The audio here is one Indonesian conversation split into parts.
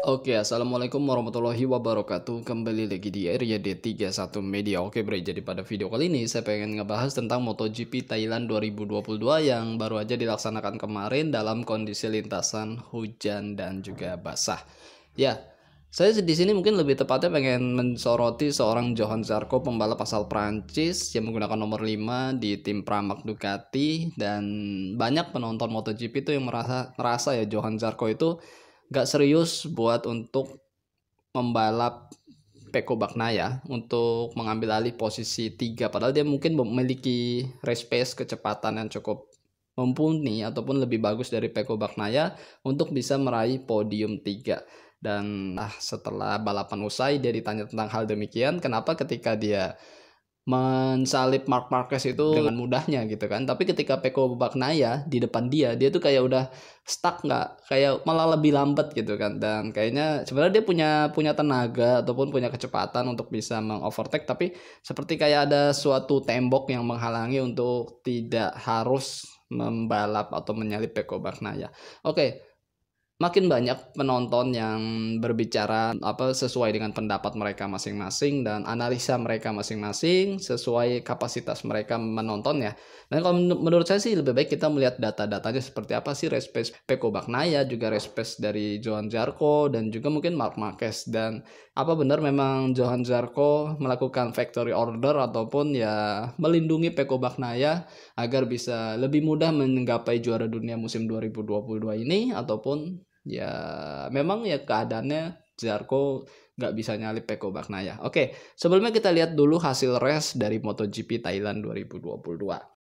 Oke, assalamualaikum warahmatullahi wabarakatuh. Kembali lagi di Area D31 Media. Oke, Bre, jadi pada video kali ini saya pengen ngebahas tentang MotoGP Thailand 2022 yang baru aja dilaksanakan kemarin dalam kondisi lintasan hujan dan juga basah. Ya, saya di sini mungkin lebih tepatnya pengen mensoroti seorang Johann Zarco, pembalap asal Prancis yang menggunakan nomor 5 di tim Pramac Ducati, dan banyak penonton MotoGP itu yang merasa ya Johann Zarco itu gak serius buat untuk membalap Pecco Bagnaia untuk mengambil alih posisi 3, padahal dia mungkin memiliki race pace kecepatan yang cukup mumpuni ataupun lebih bagus dari Pecco Bagnaia untuk bisa meraih podium 3. Dan setelah balapan usai dia ditanya tentang hal demikian, kenapa ketika dia mensalip Marc Marquez itu dengan mudahnya gitu kan, tapi ketika Pecco Bagnaia di depan dia tuh kayak udah stuck, nggak kayak malah lebih lambat gitu kan. Dan kayaknya sebenarnya dia punya tenaga ataupun punya kecepatan untuk bisa mengovertake, tapi seperti kayak ada suatu tembok yang menghalangi untuk tidak harus membalap atau menyalip Pecco Bagnaia. Oke, makin banyak penonton yang berbicara sesuai dengan pendapat mereka masing-masing dan analisa mereka masing-masing sesuai kapasitas mereka menonton ya. Dan kalau menurut saya sih lebih baik kita melihat data-datanya seperti apa sih race pace Pecco Bagnaia, juga race pace dari Johann Zarco dan juga mungkin Marc Marquez, dan apa benar memang Johann Zarco melakukan factory order ataupun ya melindungi Pecco Bagnaia agar bisa lebih mudah menggapai juara dunia musim 2022 ini, ataupun ya memang ya keadaannya Zarco nggak bisa nyalip Pecco Bagnaia. Oke, sebelumnya kita lihat dulu hasil race dari MotoGP Thailand 2022.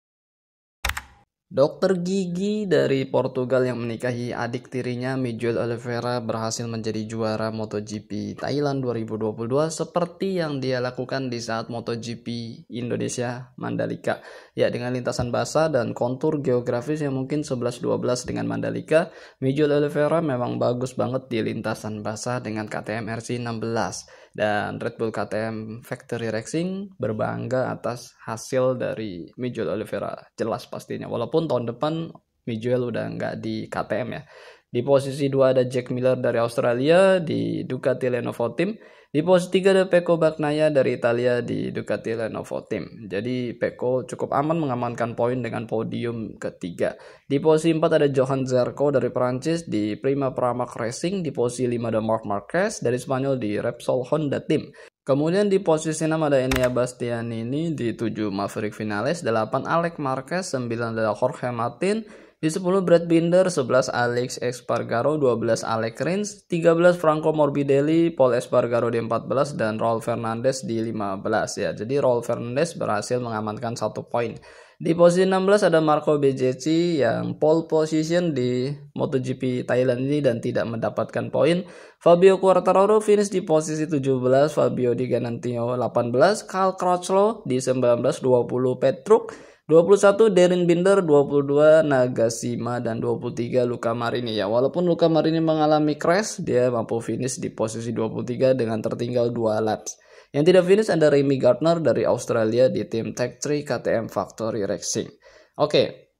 Dokter gigi dari Portugal yang menikahi adik tirinya Miguel Oliveira berhasil menjadi juara MotoGP Thailand 2022 seperti yang dia lakukan di saat MotoGP Indonesia Mandalika. Ya, dengan lintasan basah dan kontur geografis yang mungkin 11-12 dengan Mandalika, Miguel Oliveira memang bagus banget di lintasan basah dengan KTM RC16. Dan Red Bull KTM Factory Racing berbangga atas hasil dari Miguel Oliveira, jelas pastinya. Walaupun tahun depan Miguel udah nggak di KTM ya. Di posisi 2 ada Jack Miller dari Australia di Ducati Lenovo Team. Di posisi 3 ada Pecco Bagnaia dari Italia di Ducati Lenovo Team. Jadi Pecco cukup aman mengamankan poin dengan podium ketiga. Di posisi 4 ada Johann Zarco dari Prancis di Prima Pramac Racing. Di posisi 5 ada Marc Marquez dari Spanyol di Repsol Honda Team. Kemudian di posisi 6 ada Enea Bastianini, di 7 Maverick Vinales, 8 Alex Marquez, 9 adalah Jorge Martin, di 10 Brad Binder, 11 Alex Espargaro, 12 Alex Rins, 13 Franco Morbidelli, Paul Espargaro di 14, dan Raul Fernandez di 15 ya. Jadi Raul Fernandez berhasil mengamankan 1 poin. Di posisi 16 ada Marco Bezzecchi yang pole position di MotoGP Thailand ini dan tidak mendapatkan poin. Fabio Quartararo finish di posisi 17, Fabio Di Giannantonio 18, Cal Crutchlow di 19, 20 Petruk, 21 Darren Binder, 22 Nagashima, dan 23 Luca Marini ya. Walaupun Luca Marini mengalami crash, dia mampu finish di posisi 23 dengan tertinggal 2 laps. Yang tidak finish ada Remy Gardner dari Australia di tim Tech 3 KTM Factory Racing. Oke.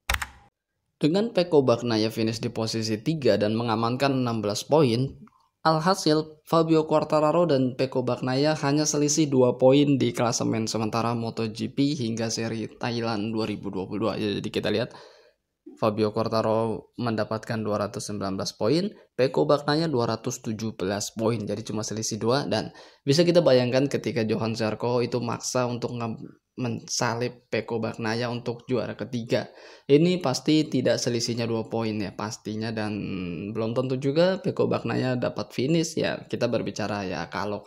Dengan Pecco Bagnaia finish di posisi 3 dan mengamankan 16 poin, alhasil Fabio Quartararo dan Pecco Bagnaia hanya selisih 2 poin di klasemen sementara MotoGP hingga seri Thailand 2022. Jadi kita lihat Fabio Quartararo mendapatkan 219 poin, Pecco Bagnaia 217 poin. Jadi cuma selisih 2, dan bisa kita bayangkan ketika Johann Zarco itu maksa untuk mensalip Pecco Bagnaia untuk juara ketiga. Ini pasti tidak selisihnya 2 poin ya pastinya, dan belum tentu juga Pecco Bagnaia dapat finish ya. Kita berbicara ya kalau,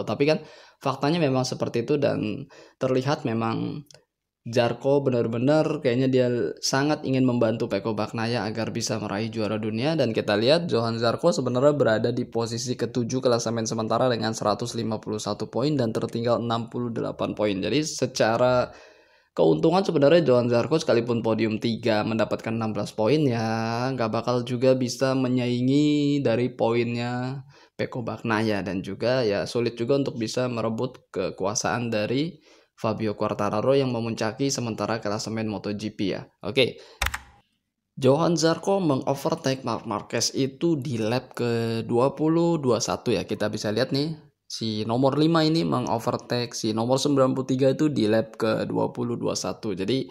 tapi kan faktanya memang seperti itu, dan terlihat memang Zarco benar-benar kayaknya dia sangat ingin membantu Pecco Bagnaia agar bisa meraih juara dunia. Dan kita lihat Johann Zarco sebenarnya berada di posisi ke-7 klasemen sementara dengan 151 poin dan tertinggal 68 poin. Jadi secara keuntungan sebenarnya Johann Zarco sekalipun podium 3 mendapatkan 16 poin ya nggak bakal juga bisa menyaingi dari poinnya Pecco Bagnaia, dan juga ya sulit juga untuk bisa merebut kekuasaan dari Fabio Quartararo yang memuncaki sementara klasemen MotoGP ya. Oke. Johan Zarco mengovertake Marc Marquez itu di lap ke-20-21 ya. Kita bisa lihat nih, si nomor 5 ini mengovertake si nomor 93 itu di lap ke-20-21. Jadi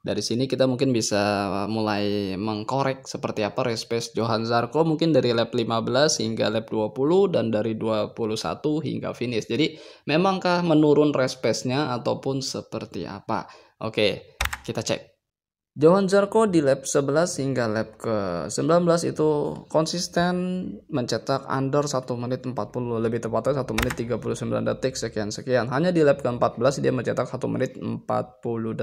dari sini kita mungkin bisa mulai mengkorek seperti apa race pace Johan Zarco mungkin dari lap 15 hingga lap 20 dan dari 21 hingga finish. Jadi memangkah menurun race pace-nya ataupun seperti apa? Oke, kita cek. Johan Zarco di lap 11 hingga lap ke-19 itu konsisten mencetak under 1 menit 40, lebih tepatnya 1 menit 39 detik sekian-sekian. Hanya di lap ke-14 dia mencetak 1 menit 40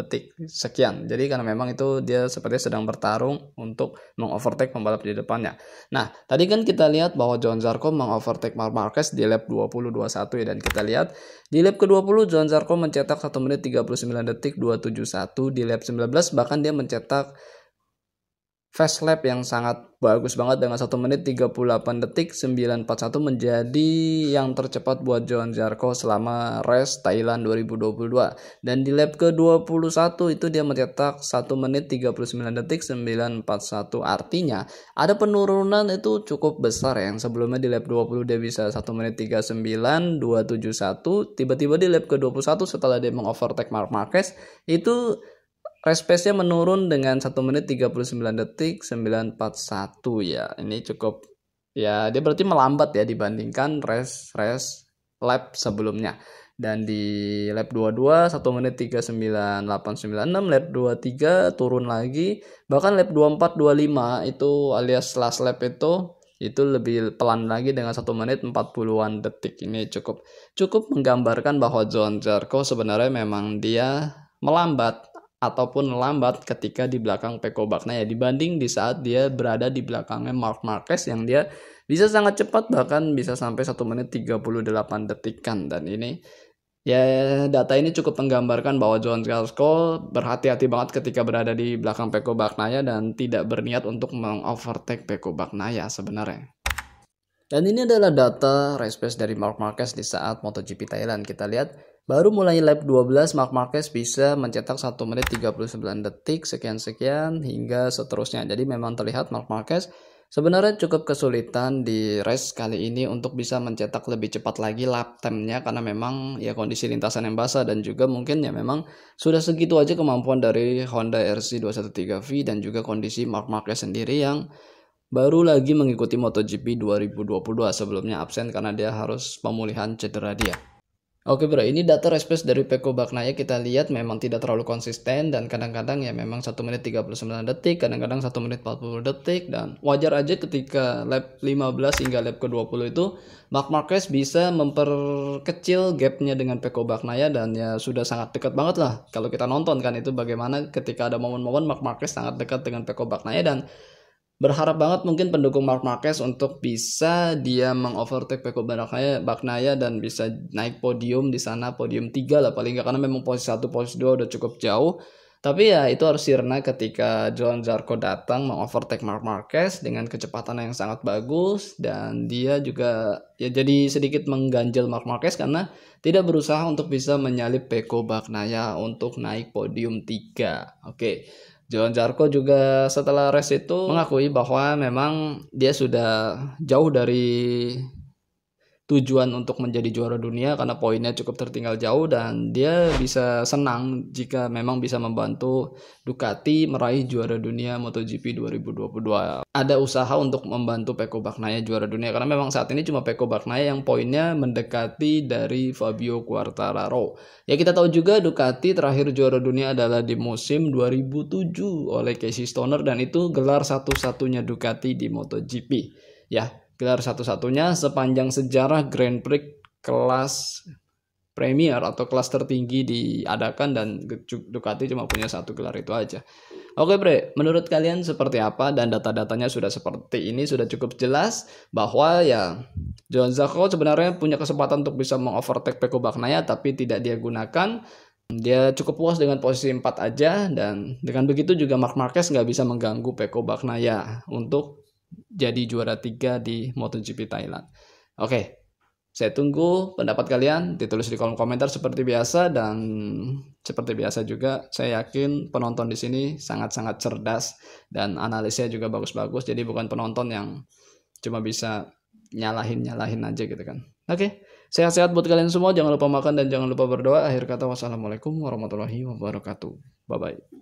detik sekian. Jadi karena memang itu dia sepertinya sedang bertarung untuk mengovertake pembalap di depannya. Nah, tadi kan kita lihat bahwa Johan Zarco mengovertake Marc Marquez di lap 20-21 ya, dan kita lihat di lap ke-20 Johan Zarco mencetak 1 menit 39 detik 271. Di lap 19 bahkan dia mencetak fast lap yang sangat bagus banget dengan 1 menit 38 detik 941, menjadi yang tercepat buat Johan Zarco selama race Thailand 2022. Dan di lap ke-21 itu dia mencetak 1 menit 39 detik 941. Artinya ada penurunan itu cukup besar ya. Yang sebelumnya di lap 20 dia bisa 1 menit 39 271, tiba-tiba di lap ke-21 setelah dia mengovertake Marc Marquez itu race pace-nya menurun dengan 1 menit 39 detik 941 ya. Ini cukup ya, dia berarti melambat ya dibandingkan race lap sebelumnya. Dan di lap 22 1 menit 39896, lap 23 turun lagi, bahkan lap 24 25 itu alias last lap itu lebih pelan lagi dengan 1 menit 40-an detik. Ini cukup menggambarkan bahwa Johan Zarco sebenarnya memang dia melambat ataupun lambat ketika di belakang Pecco Bagnaia dibanding di saat dia berada di belakangnya Marc Marquez yang dia bisa sangat cepat, bahkan bisa sampai 1 menit 38 detikan. Dan ini ya, data ini cukup menggambarkan bahwa Johan Zarco berhati-hati banget ketika berada di belakang Pecco Bagnaia dan tidak berniat untuk mengovertake Pecco Bagnaia sebenarnya. Dan ini adalah data race pace dari Marc Marquez di saat MotoGP Thailand. Kita lihat baru mulai lap 12 Marc Marquez bisa mencetak 1 menit 39 detik sekian-sekian hingga seterusnya. Jadi memang terlihat Marc Marquez sebenarnya cukup kesulitan di race kali ini untuk bisa mencetak lebih cepat lagi lap time-nya, karena memang ya kondisi lintasan yang basah dan juga mungkin ya memang sudah segitu aja kemampuan dari Honda RC213V dan juga kondisi Marc Marquez sendiri yang baru lagi mengikuti MotoGP 2022, sebelumnya absen karena dia harus pemulihan cedera dia. Oke bro, ini data race pace dari Pecco Bagnaia. Kita lihat memang tidak terlalu konsisten dan kadang-kadang ya memang 1 menit 39 detik, kadang-kadang 1 menit 40 detik, dan wajar aja ketika lap 15 hingga lap ke-20 itu Marc Marquez bisa memperkecil gapnya dengan Pecco Bagnaia, dan ya sudah sangat dekat banget lah. Kalau kita nonton kan itu bagaimana ketika ada momen-momen Marc Marquez sangat dekat dengan Pecco Bagnaia, dan berharap banget mungkin pendukung Marc Marquez untuk bisa dia mengovertake Pecco Bagnaia dan bisa naik podium di sana, podium 3 lah paling nggak, karena memang posisi 1, posisi 2 udah cukup jauh. Tapi ya itu harus sirna ketika Johan Zarco datang mengovertake Marc Marquez dengan kecepatan yang sangat bagus, dan dia juga ya jadi sedikit mengganjal Marc Marquez karena tidak berusaha untuk bisa menyalip Pecco Bagnaia untuk naik podium 3. Oke. Johan Zarco juga setelah race itu mengakui bahwa memang dia sudah jauh dari tujuan untuk menjadi juara dunia karena poinnya cukup tertinggal jauh, dan dia bisa senang jika memang bisa membantu Ducati meraih juara dunia MotoGP 2022. Ada usaha untuk membantu Pecco Bagnaia juara dunia karena memang saat ini cuma Pecco Bagnaia yang poinnya mendekati dari Fabio Quartararo. Ya kita tahu juga Ducati terakhir juara dunia adalah di musim 2007 oleh Casey Stoner, dan itu gelar satu-satunya Ducati di MotoGP. Ya, gelar satu-satunya sepanjang sejarah Grand Prix kelas Premier atau kelas tertinggi diadakan, dan Ducati cuma punya satu gelar itu aja. Oke bre, menurut kalian seperti apa? Dan data-datanya sudah seperti ini, sudah cukup jelas bahwa ya Johan Zarco sebenarnya punya kesempatan untuk bisa mengovertake Pecco Bagnaia tapi tidak dia gunakan. Dia cukup puas dengan posisi 4 aja, dan dengan begitu juga Marc Marquez nggak bisa mengganggu Pecco Bagnaia untuk jadi juara 3 di MotoGP Thailand. Oke, Saya tunggu pendapat kalian, ditulis di kolom komentar seperti biasa, dan seperti biasa juga saya yakin penonton di sini sangat-sangat cerdas dan analisnya juga bagus-bagus. Jadi bukan penonton yang cuma bisa nyalahin aja gitu kan. Oke, sehat-sehat buat kalian semua. Jangan lupa makan dan jangan lupa berdoa. Akhir kata, wassalamualaikum warahmatullahi wabarakatuh. Bye bye.